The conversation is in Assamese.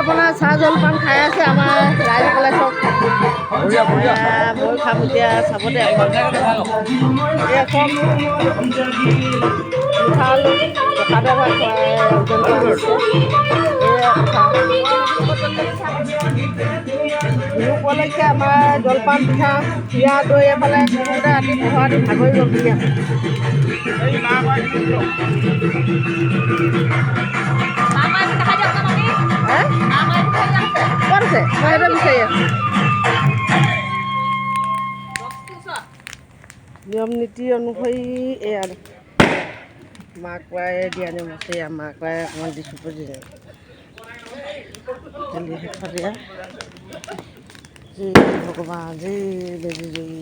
আপোনাৰ চাহ জলপান খাই আছে আমাৰ ৰাইজসকলে চব। মই খাম এতিয়া চাবতে আপোনালোকে এয়া চব মিঠা আলু প্ৰসাদ এভাগ খুৱাই আয়োজন কৰা হৈছে। এয়া কথা বিহু উপলক্ষে আমাৰ জলপান পিঠা চিৰা দৈ এফালে কৰোঁতে ৰাতি পোহৰ দি ভাগৰি গ'ল ধুনীয়া। ক'ত আছে? মই সিহঁতে বিচাৰি আছোঁ। নিয়ম নীতি অনুসৰি এয়া মাক কোৱাই দিয়া নিয়ম আছে। এয়া মাক কোৱাই অকণমান দিছোঁ দিয়ে শেষত এয়া জয় ভগৱান জয় দেৱী জয়।